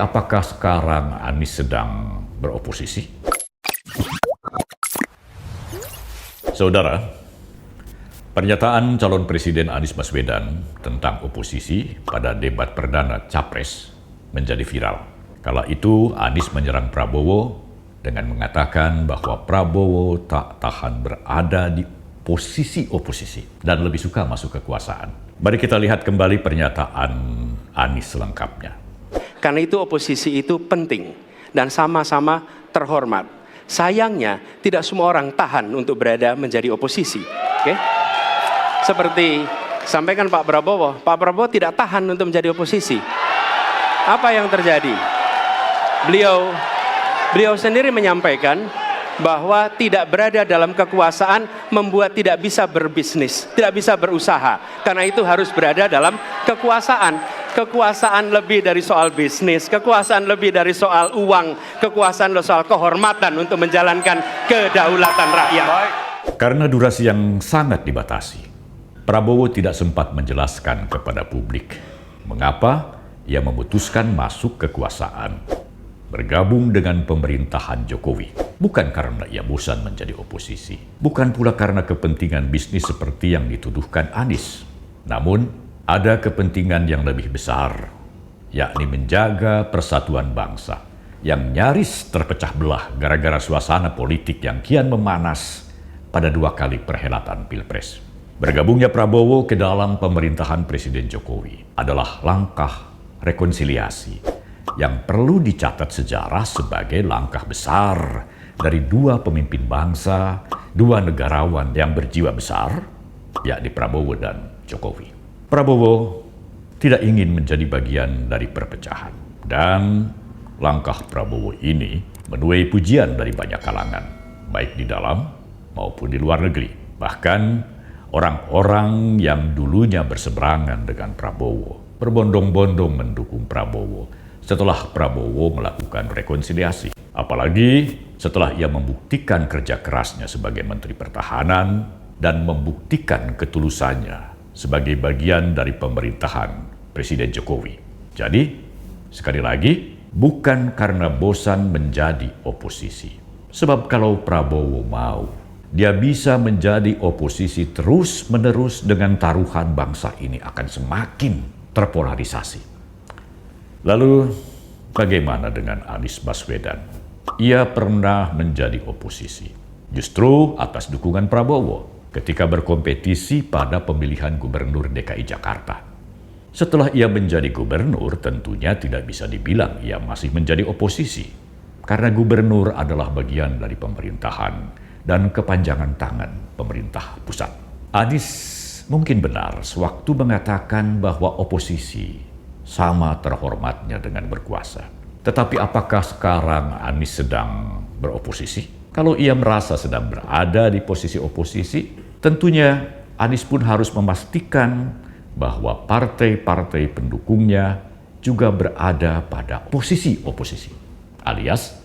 Apakah sekarang Anies sedang beroposisi? Saudara, pernyataan calon Presiden Anies Baswedan tentang oposisi pada debat perdana Capres menjadi viral. Kala itu Anies menyerang Prabowo dengan mengatakan bahwa Prabowo tak tahan berada di posisi oposisi dan lebih suka masuk kekuasaan. Mari kita lihat kembali pernyataan Anies selengkapnya. Karena itu oposisi itu penting dan sama-sama terhormat. Sayangnya tidak semua orang tahan untuk berada menjadi oposisi. Oke? Seperti sampaikan Pak Prabowo tidak tahan untuk menjadi oposisi. Apa yang terjadi? Beliau sendiri menyampaikan bahwa tidak berada dalam kekuasaan membuat tidak bisa berbisnis, tidak bisa berusaha. Karena itu harus berada dalam kekuasaan. Kekuasaan lebih dari soal bisnis, kekuasaan lebih dari soal uang, kekuasaan soal kehormatan untuk menjalankan kedaulatan rakyat. Karena durasi yang sangat dibatasi, Prabowo tidak sempat menjelaskan kepada publik mengapa ia memutuskan masuk kekuasaan, bergabung dengan pemerintahan Jokowi. Bukan karena ia bosan menjadi oposisi, bukan pula karena kepentingan bisnis seperti yang dituduhkan Anies. Namun, ada kepentingan yang lebih besar, yakni menjaga persatuan bangsa yang nyaris terpecah belah gara-gara suasana politik yang kian memanas pada 2 kali perhelatan Pilpres. Bergabungnya Prabowo ke dalam pemerintahan Presiden Jokowi adalah langkah rekonsiliasi yang perlu dicatat sejarah sebagai langkah besar dari 2 pemimpin bangsa, 2 negarawan yang berjiwa besar, yakni Prabowo dan Jokowi. Prabowo tidak ingin menjadi bagian dari perpecahan, dan langkah Prabowo ini menuai pujian dari banyak kalangan, baik di dalam maupun di luar negeri. Bahkan orang-orang yang dulunya berseberangan dengan Prabowo berbondong-bondong mendukung Prabowo setelah Prabowo melakukan rekonsiliasi. Apalagi setelah ia membuktikan kerja kerasnya sebagai Menteri Pertahanan dan membuktikan ketulusannya sebagai bagian dari pemerintahan Presiden Jokowi. Jadi, sekali lagi, bukan karena bosan menjadi oposisi. Sebab kalau Prabowo mau, dia bisa menjadi oposisi terus-menerus dengan taruhan bangsa ini akan semakin terpolarisasi. Lalu, bagaimana dengan Anies Baswedan? Ia pernah menjadi oposisi, justru atas dukungan Prabowo ketika berkompetisi pada pemilihan gubernur DKI Jakarta. Setelah ia menjadi gubernur, tentunya tidak bisa dibilang ia masih menjadi oposisi, karena gubernur adalah bagian dari pemerintahan dan kepanjangan tangan pemerintah pusat. Anies mungkin benar sewaktu mengatakan bahwa oposisi sama terhormatnya dengan berkuasa. Tetapi apakah sekarang Anies sedang beroposisi? Kalau ia merasa sedang berada di posisi oposisi, tentunya Anies pun harus memastikan bahwa partai-partai pendukungnya juga berada pada posisi oposisi, alias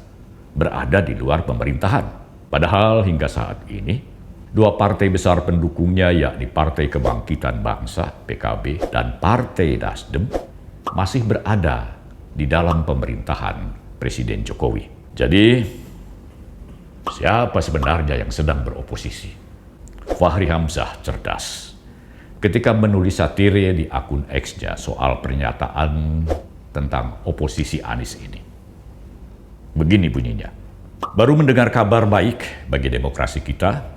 berada di luar pemerintahan. Padahal hingga saat ini, 2 partai besar pendukungnya yakni Partai Kebangkitan Bangsa (PKB) dan Partai Nasdem masih berada di dalam pemerintahan Presiden Jokowi. Jadi, siapa sebenarnya yang sedang beroposisi? Fahri Hamzah cerdas ketika menulis satire di akun X-nya soal pernyataan tentang oposisi Anies ini. Begini bunyinya, baru mendengar kabar baik bagi demokrasi kita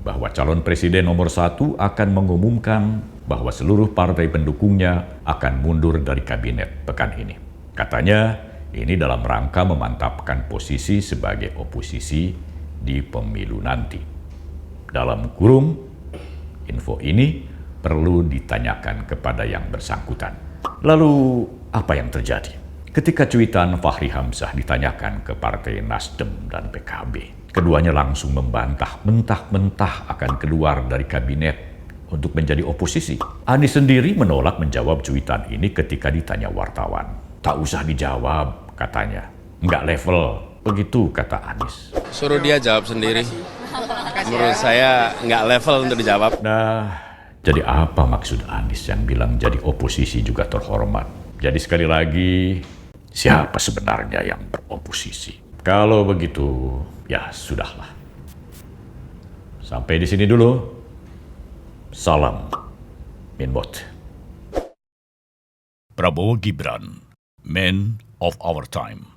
bahwa calon presiden nomor 1 akan mengumumkan bahwa seluruh partai pendukungnya akan mundur dari kabinet pekan ini. Katanya, ini dalam rangka memantapkan posisi sebagai oposisi di pemilu nanti. Dalam kurung, info ini perlu ditanyakan kepada yang bersangkutan. Lalu, apa yang terjadi? Ketika cuitan Fahri Hamzah ditanyakan ke Partai Nasdem dan PKB, keduanya langsung membantah mentah-mentah akan keluar dari kabinet untuk menjadi oposisi. Anies sendiri menolak menjawab cuitan ini ketika ditanya wartawan. Tak usah dijawab, katanya. Nggak level. Begitu kata Anies. Suruh dia jawab sendiri. Menurut saya nggak level untuk dijawab. Nah, jadi apa maksud Anies yang bilang jadi oposisi juga terhormat? Jadi sekali lagi, siapa sebenarnya yang beroposisi. Kalau begitu, ya sudahlah. Sampai di sini dulu. Salam Minbot. Prabowo Gibran, Man of Our Time.